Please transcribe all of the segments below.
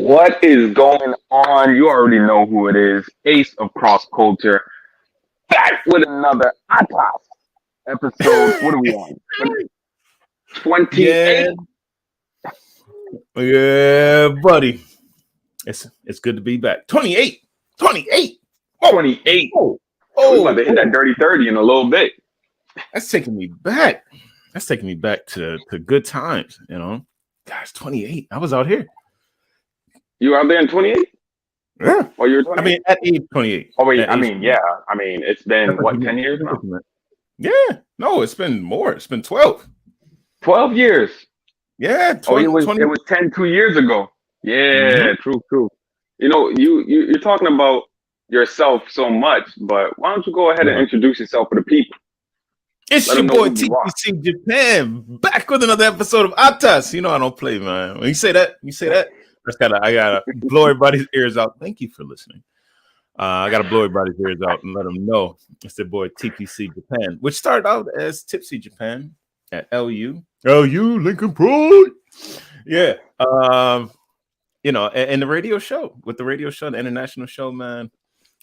What is going on? You already know who it is. Ace of Cross Culture. Back with another ATAS episode. What are we on? 28? Yeah, yeah, buddy. It's good to be back. 28. 28. 28. Oh, We're about to hit that dirty 30 in a little bit. that's taking me back. That's taking me back to good times, you know. Gosh, 28. I was out here. You were out there in 28? Yeah. Oh, you were 28? I mean, at age 28. Oh, wait. At age 28. Yeah. I mean, it's been, what, 10 years now? Yeah. No, it's been more. It's been 12. 12 years. Yeah. 20, it was 10 2 years ago. Yeah, true. You know, you're talking about yourself so much, but why don't you go ahead and introduce yourself to the people? It's your boy TPC Japan, back with another episode of ATAS. You know I don't play, man. When you say that, I gotta blow everybody's ears out. Thank you for listening. I gotta blow everybody's ears out and let them know it's the boy TPC Japan, which started out as Tipsy Japan at LU Lincoln Pride. Yeah. You know, and the radio show, the international show, man.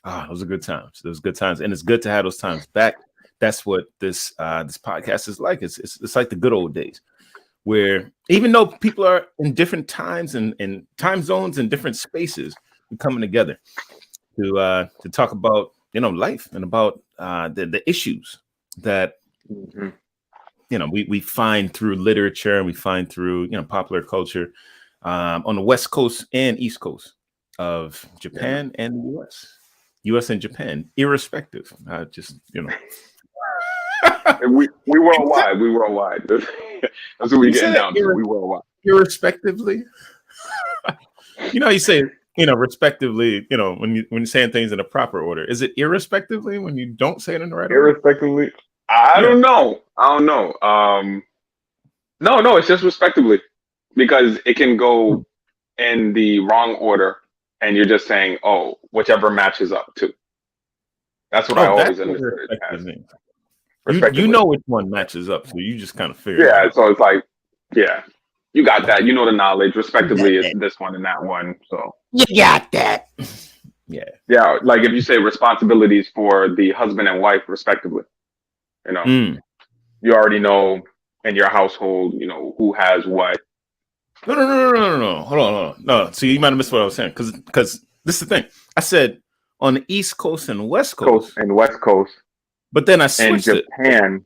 Those are good times. Those good times, and it's good to have those times back. That's what this podcast is like. It's like the good old days, where even though people are in different times and time zones and different spaces, we're coming together to talk about, you know, life and about the issues that you know we find through literature and we find through, you know, popular culture on the West Coast and East Coast of Japan and the US and Japan, irrespective. Just, you know. we worldwide. That's what we're getting down to. We worldwide. Irrespectively. You know, you say, you know, respectively, you know, when you're saying things in a proper order. Is it irrespectively when you don't say it in the right order? Irrespectively? I don't know. No, it's just respectively. Because it can go in the wrong order and you're just saying, oh, whichever matches up to. That's what I always understood it as. You know which one matches up, so you just kind of figure it out. So it's like, yeah, you got that. You know the knowledge. Respectively is this one and that one. So you got that. Yeah, like if you say responsibilities for the husband and wife, respectively, you know, you already know in your household, you know, who has what. No. Hold on. No, so you might have missed what I was saying, because this is the thing. I said on the East Coast and West Coast. But then I switched in Japan.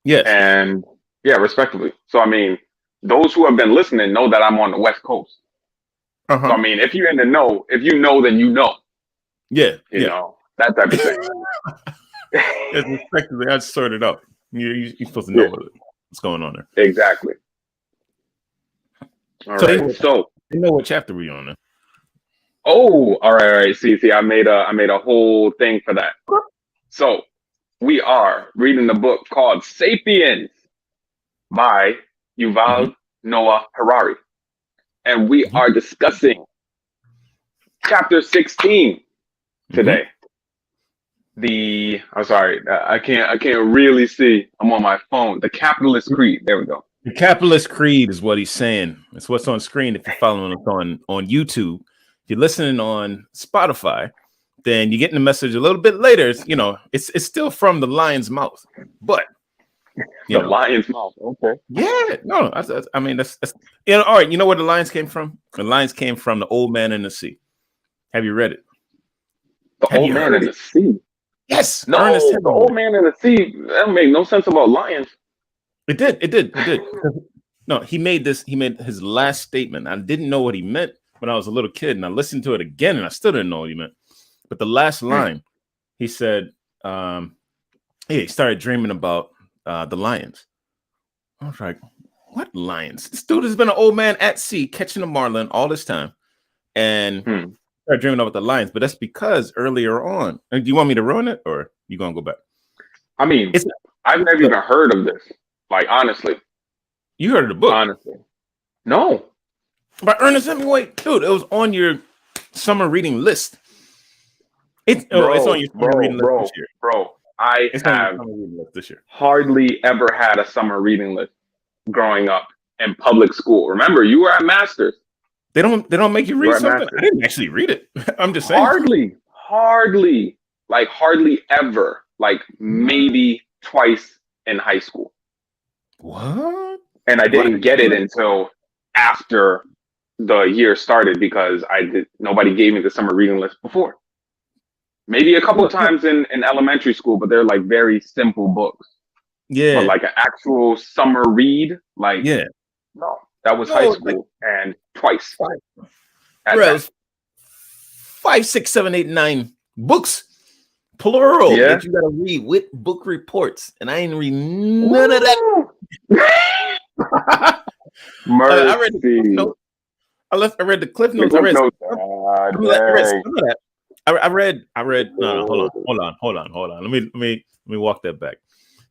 Yes. And yeah, respectively. So I mean, those who have been listening know that I'm on the West Coast. So I mean, if you're in the know, if you know, then you know. Yeah. You know, that type of thing. Respectively, I just sorted it out. You're supposed to know what's going on there. Exactly. All right. So you know what chapter we're on now. Oh, all right. See, I made a whole thing for that. So we are reading the book called Sapiens by Yuval Noah Harari. And we are discussing chapter 16 today. I can't really see. I'm on my phone. The Capitalist Creed. There we go. The Capitalist Creed is what he's saying. It's what's on screen if you're following us on YouTube. If you're listening on Spotify, then you're getting the message a little bit later. You know, it's still from the lion's mouth, but the lion's mouth. Okay. Yeah. No. I mean, that's you know. All right. You know where the lions came from? The lions came from The Old Man in the Sea. Have you read it? The Old Man in the Sea. Yes. No. The Old Man in the Sea. That don't make no sense about lions. It did. No, he made his last statement. I didn't know what he meant when I was a little kid, and I listened to it again, and I still didn't know what he meant. But the last line, he said, he started dreaming about the lions. I was like, what lions? This dude has been an old man at sea catching a marlin all this time, and started dreaming about the lions. But that's because earlier on, do you want me to ruin it, or you gonna go back? I mean, I've never even heard of this. Like, honestly. You heard of the book? Honestly. No. By Ernest Hemingway? Dude, it was on your summer reading list. It's on your summer reading list this year. Bro, I have hardly ever had a summer reading list growing up in public school. Remember, you were at Masters. They don't make you read something. I didn't actually read it. I'm just saying. Hardly, like hardly ever. Like maybe twice in high school. What? And I didn't get it until after the year started because nobody gave me the summer reading list before. Maybe a couple of times in elementary school, but they're like very simple books. Yeah. But like an actual summer read, like no, that was high school and twice. Bro, 5, 6, 7, 8, 9 books, plural, that you gotta read with book reports, and I ain't read none of that. Mercy. I read the Cliff Notes. I read the Cliff Notes. I read some of that. I read. No, hold on. Let me walk that back.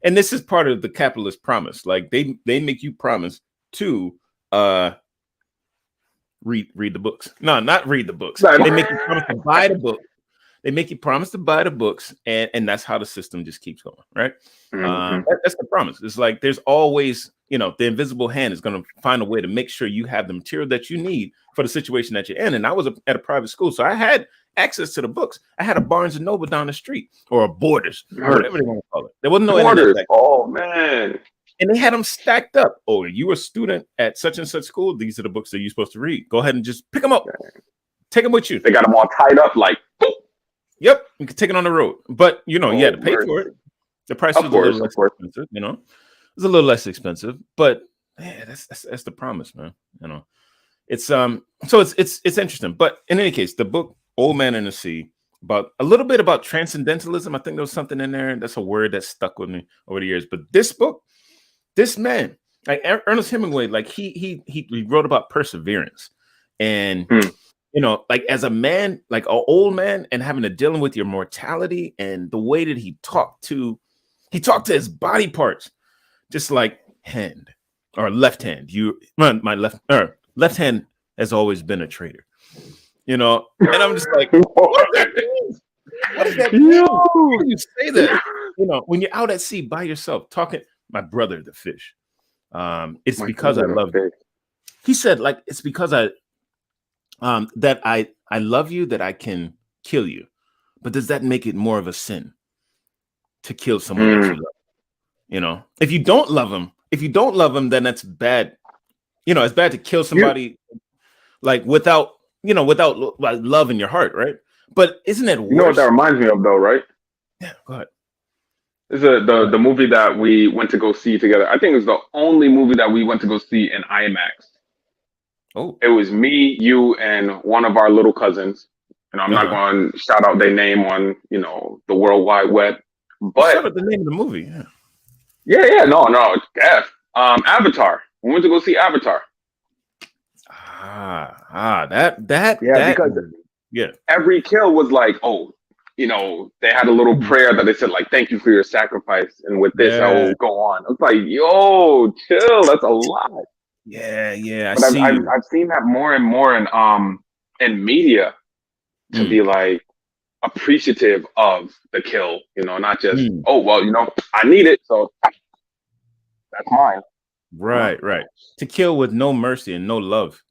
And this is part of the capitalist promise. Like they make you promise to read the books. No, not read the books. They make you promise to buy the book. They make you promise to buy the books, and that's how the system just keeps going, right? That's the promise. It's like there's always, the invisible hand is going to find a way to make sure you have the material that you need for the situation that you're in. And I was at a private school, so I had access to the books. I had a Barnes and Noble down the street, or a Borders, or whatever they want to call it. There wasn't no Borders. internet. Oh man! And they had them stacked up. Oh, you a student at such and such school? These are the books that you're supposed to read. Go ahead and just pick them up. Take them with you. They got them all tied up like. Boop. Yep, you can take it on the road, but you had to pay for it. The price was a little less expensive. It's a little less expensive, but yeah, that's the promise, man. It's so it's interesting. But in any case, the book Old Man and the Sea, about a little bit about transcendentalism. I think there was something in there. That's a word that stuck with me over the years. But this book, this man, like Ernest Hemingway, like he wrote about perseverance and. Like as a man, like an old man, and having to dealing with your mortality and the way that he talked to his body parts, just like hand or left hand. My left hand has always been a traitor, and I'm just like, what does that mean? Why do you say that? When you're out at sea by yourself talking, my brother, the fish. It's because I love you. He said, like, it's because that I love you, that I can kill you. But does that make it more of a sin to kill someone that you love? If you don't love them, then that's bad. It's bad to kill somebody like without like, love in your heart, right? But isn't it worse? You know what that reminds me of though, right? Yeah, go ahead. This is the movie that we went to go see together. I think it's the only movie that we went to go see in IMAX. Oh, it was me, you, and one of our little cousins. I'm not going to shout out their name on, the World Wide Web. But shout out the name of the movie. Yeah. No. Avatar. We went to go see Avatar. Because every kill was like, they had a little prayer that they said like, "Thank you for your sacrifice," and with this, I will go on. It's like, yo, chill. That's a lot. Yeah. But I've seen that more and more in media to be like appreciative of the kill, not just I need it, so that's mine. Right. To kill with no mercy and no love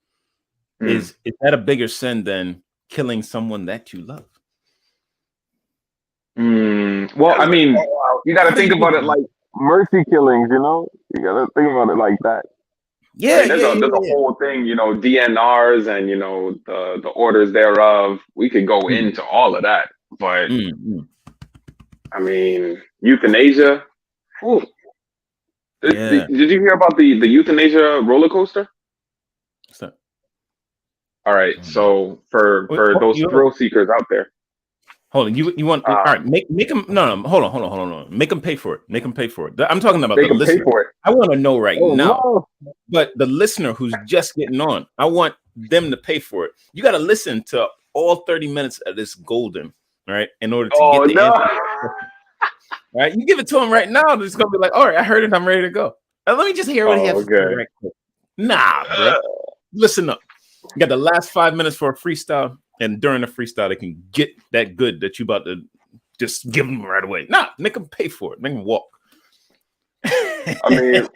is that a bigger sin than killing someone that you love? Well, I mean, you got to think about it like mercy killings. You got to think about it like that. Yeah, there's a whole thing, DNRs and the orders thereof. We could go into all of that, but I mean, euthanasia. Did you hear about the euthanasia roller coaster? What's that? All right, so for those thrill seekers out there. Hold on, you want all right? Make them hold on. Make them pay for it. Make them pay for it. I'm talking about the listener. Pay for it. I want to know right now. No. But the listener who's just getting on, I want them to pay for it. You got to listen to all 30 minutes of this golden, right? In order to get the answer. Right? You give it to them right now, they're just gonna be like, all right, I heard it, I'm ready to go. Now, let me just hear what he has to say right quick. Nah, bro. Listen up. You got the last 5 minutes for a freestyle. And during the freestyle, they can get that good that you about to just give them right away. Nah, make them pay for it. Make them walk. I mean,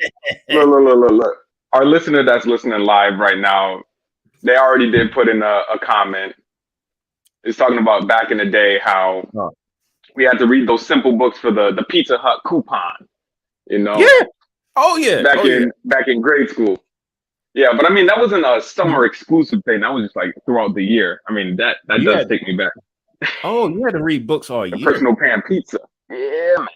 look. Our listener that's listening live right now, They already did put in a comment. It's talking about back in the day how we had to read those simple books for the Pizza Hut coupon. You know, yeah. Oh yeah. Back in grade school. Yeah, but I mean that wasn't a summer exclusive thing. That was just like throughout the year. I mean that does take me back. Oh, you had to read books all year. Personal pan pizza. Yeah, man.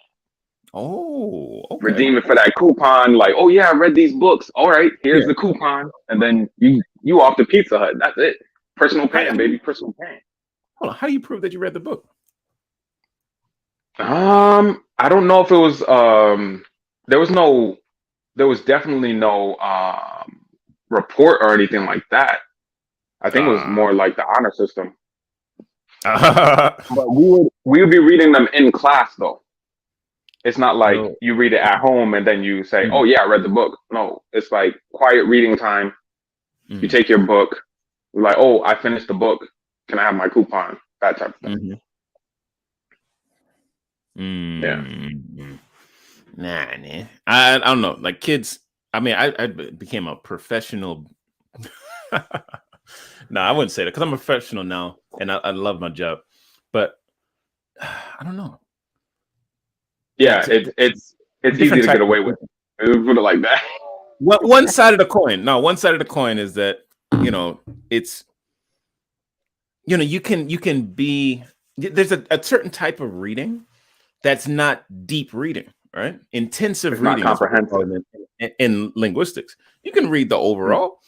Oh, okay. Redeem it for that coupon. Like, oh yeah, I read these books. All right, here's the coupon, and then you off to Pizza Hut. That's it. Personal pan, baby. Personal pan. Hold on. How do you prove that you read the book? I don't know if it was there was definitely no report or anything like that. I think it was more like the honor system. But we would be reading them in class though. It's not like you read it at home and then you say, "Oh yeah, I read the book." No, it's like quiet reading time. You take your book. You're like, "Oh, I finished the book. Can I have my coupon?" That type of thing. Yeah. Nah, man. I don't know. Like kids. I mean, I became a professional. No, I wouldn't say that because I'm a professional now and I love my job. But I don't know. Yeah, it's easy to get away with. Put it like that. One side of the coin. No, one side of the coin is that it's you can be there's a certain type of reading that's not deep reading, right? Intensive it's reading, not comprehensive in linguistics. You can read the overall,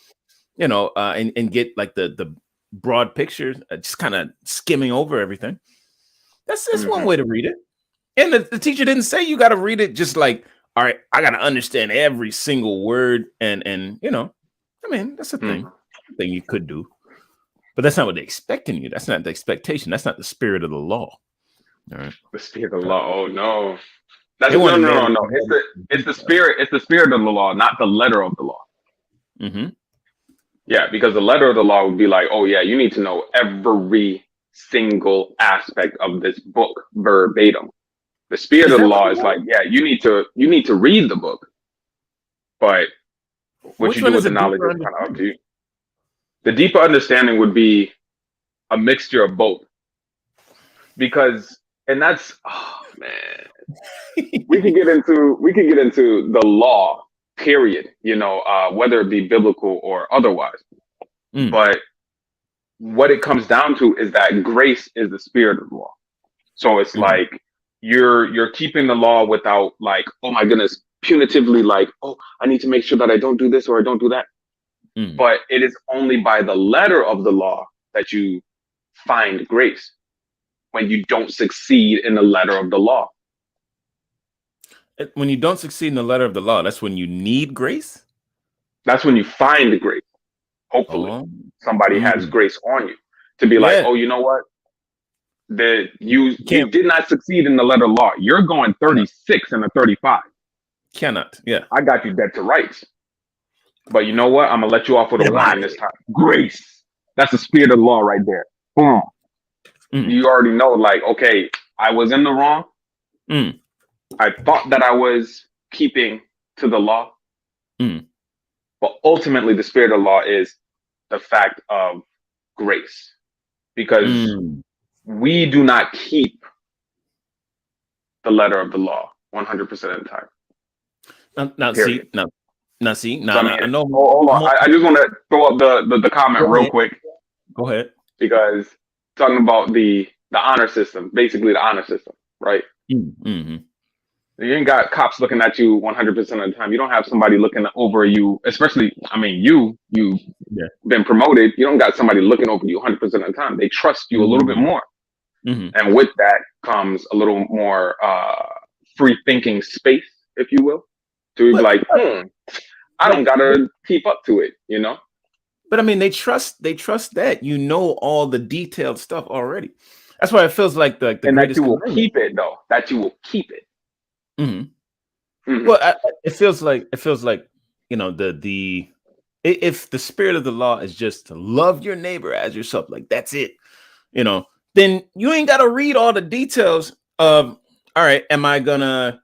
and get like the broad picture, just kind of skimming over everything. That's one way to read it. And the teacher didn't say you got to read it just like, all right, I got to understand every single word. And I mean, that's a thing you could do. But that's not what they're expecting you. That's not the expectation. That's not the spirit of the law. All right. The spirit of the law. Oh, no. No. It's the spirit. It's the spirit of the law, not the letter of the law. Yeah, because the letter of the law would be like, oh, yeah, you need to know every single aspect of this book verbatim. The spirit of the law is like, yeah, you need to read the book, but what you do with the knowledge is kind of up to you. The deeper understanding would be a mixture of both, and that's we could get into the law, period. Whether it be biblical or otherwise, but what it comes down to is that grace is the spirit of the law. So it's like you're keeping the law without like, oh my goodness, punitively like, oh, I need to make sure that I don't do this or I don't do that. But it is only by the letter of the law that you find grace when you don't succeed in the letter of the law. When you don't succeed in the letter of the law, that's when you need grace? That's when you find grace. Hopefully somebody has grace on you to be like, oh, you know what? You did not succeed in the letter of law. You're going 36 and a 35. Cannot. Yeah. I got you dead to rights. But you know what? I'm going to let you off with a warning this time. Grace. That's the spirit of the law right there. Boom. You already know, like, okay, I was in the wrong. I thought that I was keeping to the law. But ultimately, the spirit of the law is the fact of grace. Because we do not keep the letter of the law 100% of the time. No. Hold on. I just want to throw up the comment real quick. Go ahead. Because talking about the honor system, basically the honor system, right? You ain't got cops looking at you 100% of the time. You don't have somebody looking over you, especially, I mean, you've been promoted. You don't got somebody looking over you 100% of the time. They trust you a little bit more. And with that comes a little more free thinking space, if you will, to be like, I don't gotta keep up to it, But I mean, they trust that all the detailed stuff already. That's why it feels like the and that you will keep it though. That you will keep it. Well, it feels like if the spirit of the law is just to love your neighbor as yourself, like that's it, then you ain't got to read all the details of, all right, am I gonna,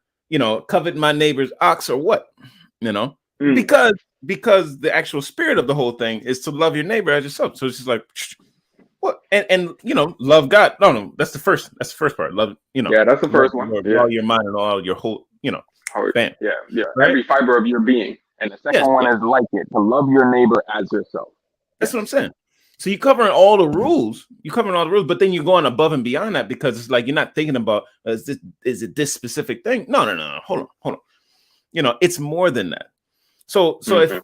covet my neighbor's ox or what, because because the actual spirit of the whole thing is to love your neighbor as yourself. So it's just like, what? And love God. No, that's the first part. Love, Yeah, that's the first one. With all your mind and all your whole, bam. Yeah. Right? Every fiber of your being. And the second Yes, one is like it, to love your neighbor as yourself. That's what I'm saying. So you're covering all the rules. But then you're going above and beyond that, because it's like you're not thinking about is it this specific thing? No. Hold on. It's more than that. So if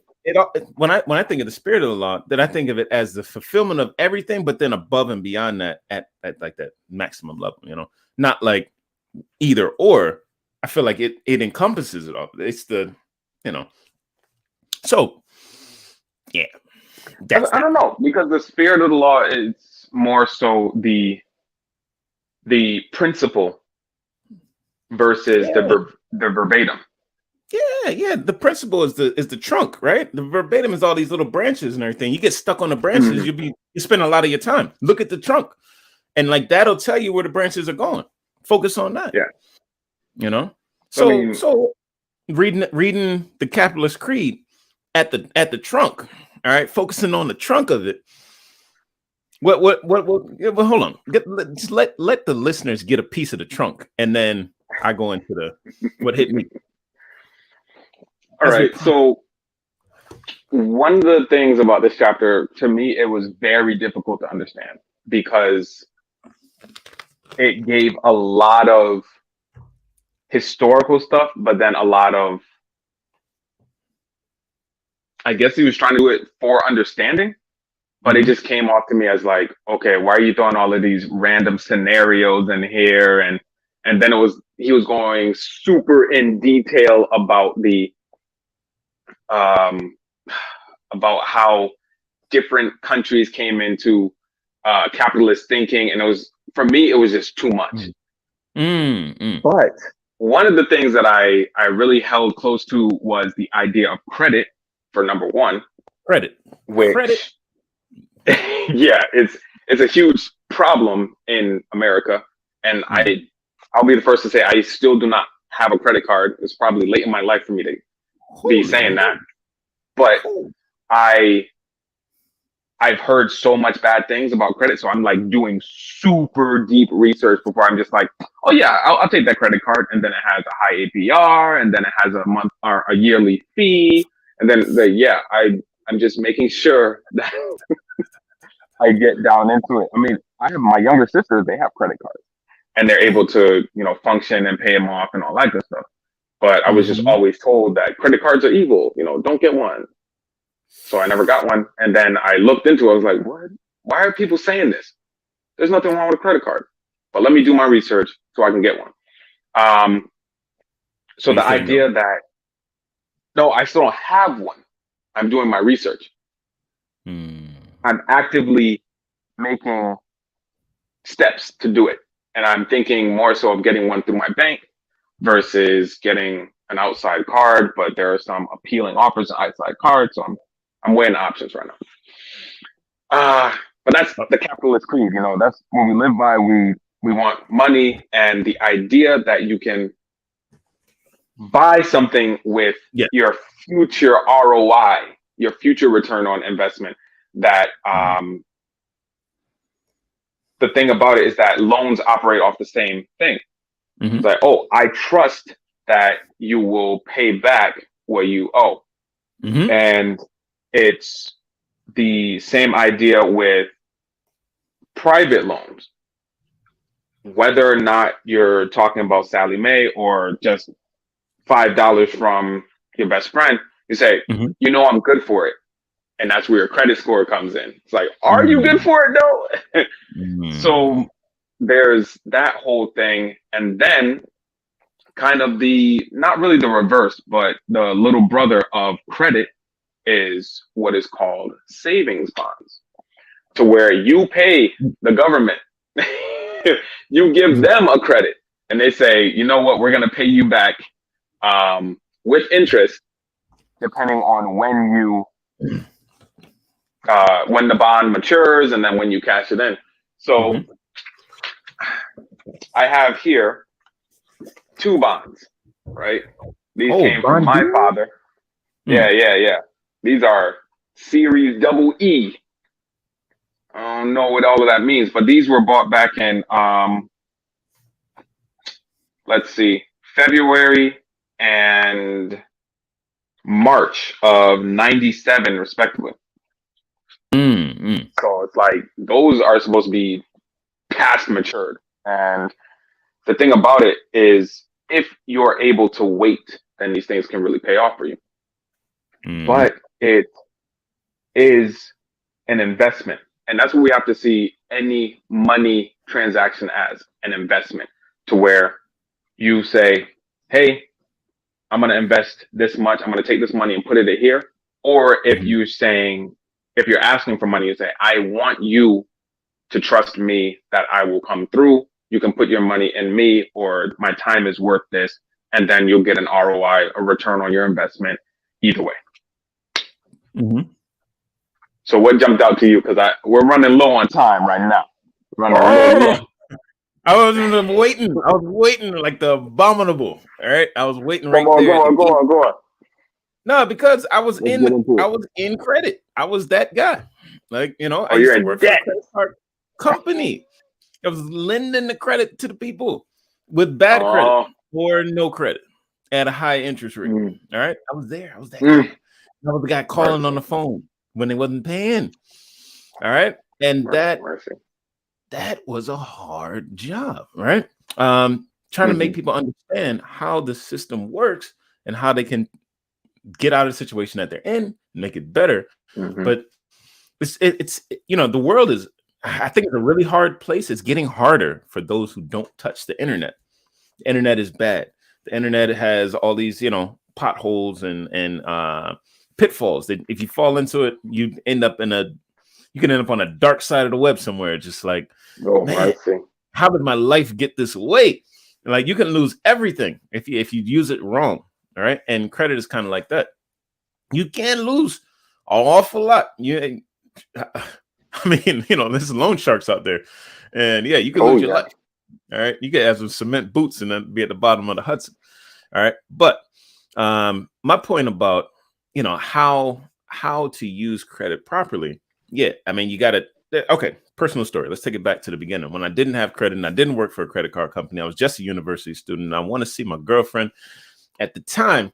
when I think of the spirit of the law, then I think of it as the fulfillment of everything, but then above and beyond that at like that maximum level. Not like either or. I feel like it encompasses it all. It's the So yeah. I don't know, because the spirit of the law is more so the principle versus the verbatim. Yeah. The principle is the trunk, right? The verbatim is all these little branches and everything. You get stuck on the branches, you spend a lot of your time. Look at the trunk, and like that'll tell you where the branches are going. Focus on that. Yeah. So reading the capitalist creed at the trunk. All right, focusing on the trunk of it. What? Hold on. Just let the listeners get a piece of the trunk, and then I go into what hit me. All right. So one of the things about this chapter, to me, it was very difficult to understand, because it gave a lot of historical stuff, but then a lot of, I guess he was trying to do it for understanding, but it just came off to me as like, okay, why are you throwing all of these random scenarios in here? And then he was going super in detail about about how different countries came into capitalist thinking, and for me it was just too much. But one of the things that I really held close to was the idea of credit for number one. Credit. Yeah, it's a huge problem in America, and I'll be the first to say I still do not have a credit card. It's probably late in my life for me to be saying that, but I've heard so much bad things about credit, so I'm like doing super deep research before I'm just like, oh yeah, I'll take that credit card, and then it has a high APR, and then it has a month or a yearly fee, and then I'm just making sure that I get down into it. I mean, I have my younger sisters; they have credit cards, and they're able to function and pay them off and all that good stuff. But I was just always told that credit cards are evil. Don't get one. So I never got one. And then I looked into it. I was like, what? Why are people saying this? There's nothing wrong with a credit card. But let me do my research so I can get one. So the idea that, no, I still don't have one. I'm doing my research. I'm actively making steps to do it. And I'm thinking more so of getting one through my bank versus getting an outside card. But there are some appealing offers on outside cards. So I'm weighing options right now. But that's the capitalist creed. That's what we live by. We want money, and the idea that you can buy something with your future ROI, your future return on investment. That the thing about it is that loans operate off the same thing. It's like, oh, I trust that you will pay back what you owe. And it's the same idea with private loans. Whether or not you're talking about Sally Mae or just $5 from your best friend, you say, I'm good for it. And that's where your credit score comes in. It's like, are you good for it though? So there's that whole thing. And then kind of not really the reverse, but the little brother of credit is what is called savings bonds, to where you pay the government, you give them a credit, and they say, you know what, we're going to pay you back with interest, depending on when the bond matures and then when you cash it in. So I have here 2 bonds, right? These came from my father. Yeah. These are Series Double E. I don't know what all of that means, but these were bought back in let's see, February and March of '97, respectively. So it's like those are supposed to be past matured. And the thing about it is, if you're able to wait, then these things can really pay off for you. But it is an investment. And that's what we have to see any money transaction as, an investment, to where you say, hey, I'm going to invest this much. I'm going to take this money and put it here. Or if you're saying, if you're asking for money, you say, I want you to trust me that I will come through. You can put your money in me, or my time is worth this. And then you'll get an ROI, a return on your investment, either way. So what jumped out to you? Because we're running low on time right now. I was waiting. I was waiting like the abominable. All right, I was waiting right there. Go on. No, because I was in credit. I was that guy. Like, you know, I used to work for a credit card company. I was lending the credit to the people with bad credit or no credit at a high interest rate. All right, I was there. I was that guy. I was the guy calling on the phone when they wasn't paying. All right, and that was a hard job, right? Trying to make people understand how the system works and how they can get out of the situation that they're in, make it better. But it's you know, the world is, I think, it's a really hard place. It's getting harder for those who don't touch the internet. The internet is bad. The internet has all these, you know, potholes and pitfalls that if you fall into it, you can end up on a dark side of the web somewhere. Just like, man, how did my life get this way? Like, you can lose everything if you use it wrong. All right. And credit is kind of like that. You can lose an awful lot. I mean, you know, there's loan sharks out there. And yeah, you can lose your life. All right. You can have some cement boots and then be at the bottom of the Hudson. All right. But my point about, you know, how to use credit properly. Yeah. I mean, you got to, okay, personal story. Let's take it back to the beginning. When I didn't have credit and I didn't work for a credit card company, I was just a university student. And I want to see my girlfriend. At the time,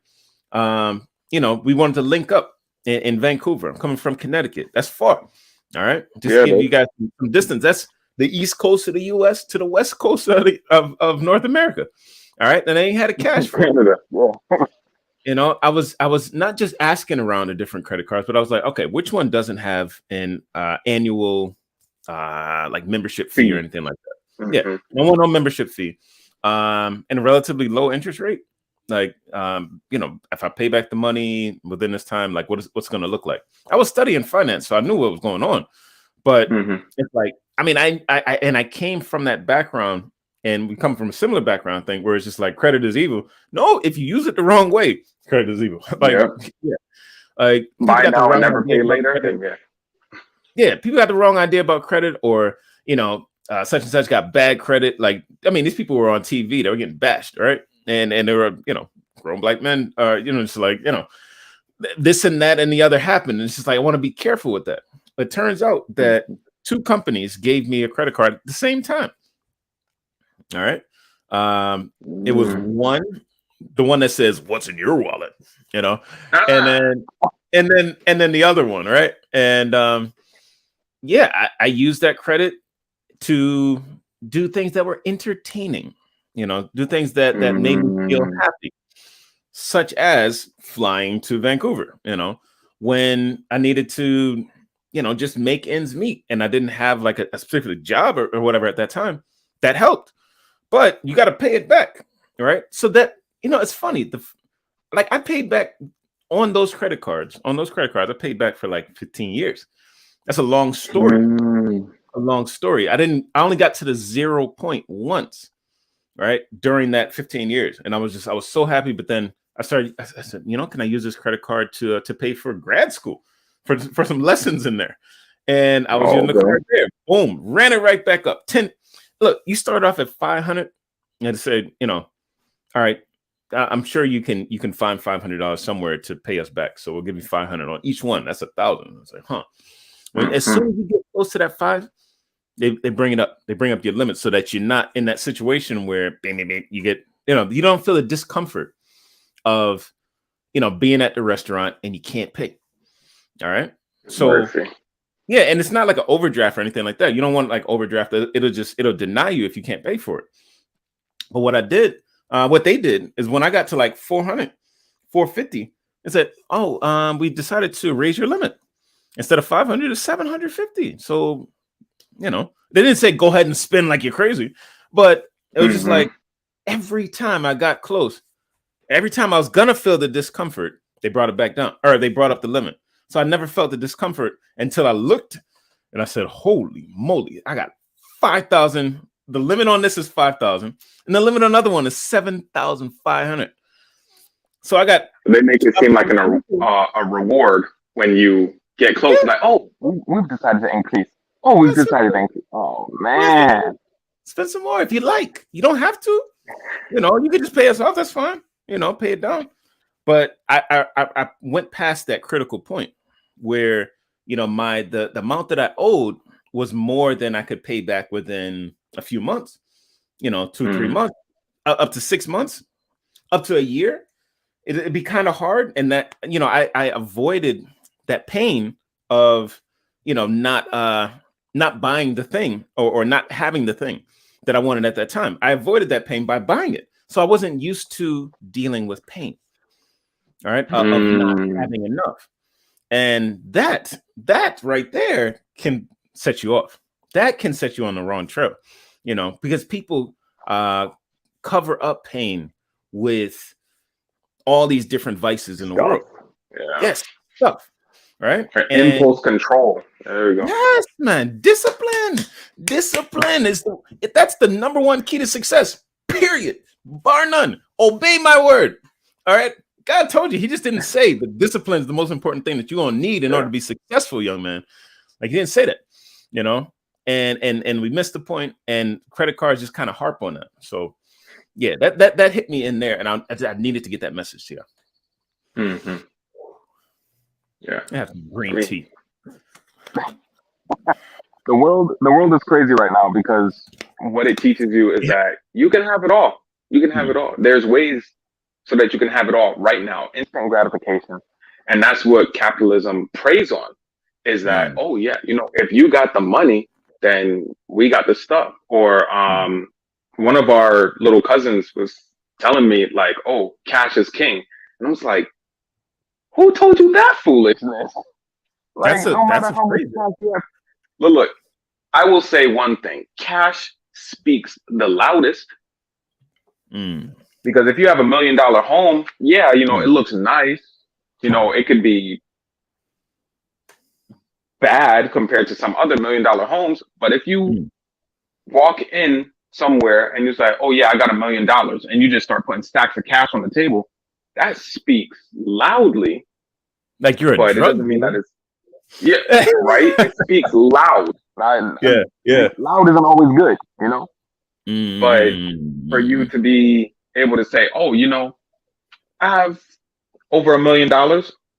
you know, we wanted to link up in Vancouver. I'm coming from Connecticut. That's far. All right. Just to give you guys some distance. That's the east coast of the US to the west coast of North America. All right. And I ain't had a cash for it. You know, I was not just asking around the different credit cards, but I was like, okay, which one doesn't have an annual like membership fee or anything like that? Yeah. No membership fee. And a relatively low interest rate. Like, you know, if I pay back the money within this time, like what's going to look like? I was studying finance, so I knew what was going on. But it's like, I mean, I came from that background, and we come from a similar background thing where it's just like credit is evil. No, if you use it the wrong way, credit is evil. Like, like buy now and never pay later. Yeah, people got the wrong idea about credit, or you know, such and such got bad credit. Like, I mean, these people were on TV; they were getting bashed, right? And they were, you know, grown black men, you know, just like, you know, this and that and the other happened. And it's just like, I want to be careful with that. It turns out that two companies gave me a credit card at the same time. All right. It was the one that says, "What's in your wallet?" You know, and then the other one, right? And yeah, I used that credit to do things that were entertaining. You know, do things that made me feel happy, such as flying to Vancouver, you know, when I needed to, you know, just make ends meet. And I didn't have like a specific job or whatever at that time. That helped. But you got to pay it back. Right. So that, you know, it's funny. Like I paid back on those credit cards. I paid back for like 15 years. That's a long story. A long story. I only got to the 0 point once. Right during that 15 years, and I was so happy. But then I said, you know, can I use this credit card to pay for grad school for some lessons in there? And I was using the card there. Boom, ran it right back up. 10. Look, you start off at 500, and I said, you know, all right, I'm sure you can find $500 somewhere to pay us back. So we'll give you 500 on each one. That's 1,000. It's like, huh? As soon as you get close to that 5, they bring it up. They bring up your limit so that you're not in that situation where you get, you don't feel the discomfort of, being at the restaurant and you can't pay. All right. So yeah, and it's not like an overdraft or anything like that. You don't want like overdraft. It'll deny you if you can't pay for it. But what they did is when I got to like 400, 450, it said, we decided to raise your limit instead of 500 to 750. So, they didn't say go ahead and spend like you're crazy, but it was just like every time I got close, every time I was gonna feel the discomfort, they brought it back down, or they brought up the limit. So I never felt the discomfort until I looked and I said, holy moly, I got 5,000. The limit on this is 5,000 and the limit on another one is 7,500. So they make it seem like a reward when you get close. Yeah. Like, we've decided to increase. We've decided to increase. Oh man. Spend some more if you like. You don't have to. You can just pay us off. That's fine. Pay it down. But I went past that critical point where, the amount that I owed was more than I could pay back within a few months, 2, 3 months, up to 6 months, up to a year. It'd be kind of hard. And that, I avoided that pain of, not buying the thing or not having the thing that I wanted at that time. I avoided that pain by buying it. So I wasn't used to dealing with pain. All right. Of not having enough. And that right there can set you off. That can set you on the wrong trail, because people cover up pain with all these different vices in the world. Yeah. Yes, stuff. Right? Impulse control. There you go. Yes, man. Discipline that's the number one key to success. Period. Bar none. Obey my word. All right. God told you. He just didn't say that discipline is the most important thing that you're gonna need in order to be successful, young man. Like, he didn't say that, and we missed the point, and credit cards just kind of harp on that. So yeah, that hit me in there, and I needed to get that message to you. Yeah, I have some green tea. The world is crazy right now because what it teaches you is that you can have it all. You can have it all. There's ways so that you can have it all right now. Instant gratification. And that's what capitalism preys on, is that, if you got the money, then we got the stuff. Or one of our little cousins was telling me like, cash is king. And I was like, who told you that foolishness? Like, no matter how much cash you have. Look, I will say one thing. Cash speaks the loudest. Because if you have $1 million home, it looks nice. It could be bad compared to some other $1 million homes. But if you walk in somewhere and you say, I got $1 million, and you just start putting stacks of cash on the table, that speaks loudly. Like you're a but drug it doesn't mean that it's right. It speaks loud. Loud isn't always good, But for you to be able to say, I have over $1 million.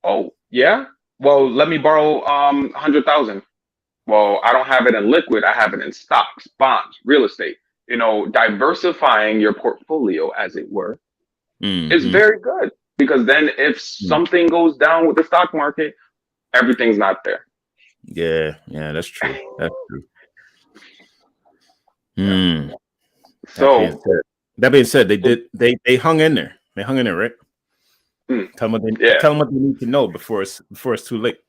Oh yeah. Well, let me borrow 100,000. Well, I don't have it in liquid. I have it in stocks, bonds, real estate. Diversifying your portfolio, as it were, is very good, because then if something goes down with the stock market, everything's not there. Yeah, that's true. That's true. So that being said, they hung in there. They hung in there, right? Tell them what they need to know before it's too late.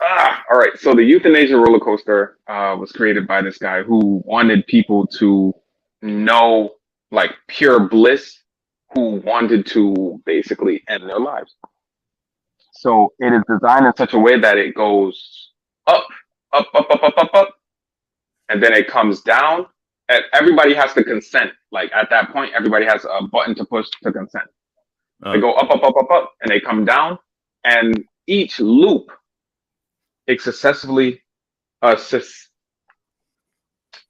All right. So the euthanasia roller coaster was created by this guy who wanted people to know, like, pure bliss, who wanted to basically end their lives. So it is designed in such a way that it goes up, up, up, up, up, up, up, and then it comes down. And everybody has to consent. Like, at that point, everybody has a button to push to consent. They go up, up, up, up, up, and they come down. And each loop, it successfully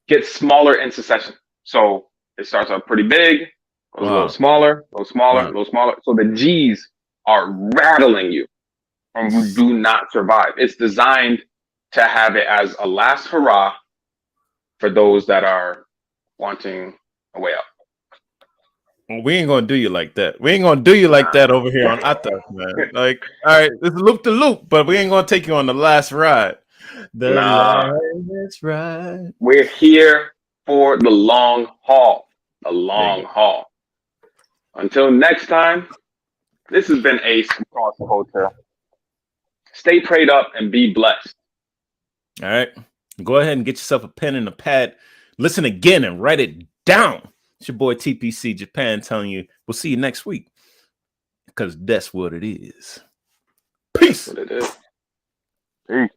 gets smaller in succession. So it starts out pretty big, Goes a little smaller, a little smaller, a little smaller. So the G's are rattling you, and you do not survive. It's designed to have it as a last hurrah for those that are wanting a way out. We ain't gonna do you like that. We ain't gonna do you like that over here on ATAS, man. Like, all right, it's loop to loop, but we ain't gonna take you on the last ride. The last ride. We're here for the long haul. The long haul. Until next time, this has been Ace from Cross Culture. Stay prayed up and be blessed. All right. Go ahead and get yourself a pen and a pad. Listen again and write it down. It's your boy TPC Japan telling you we'll see you next week. Because that's what it is. Peace. That's what it is. Peace.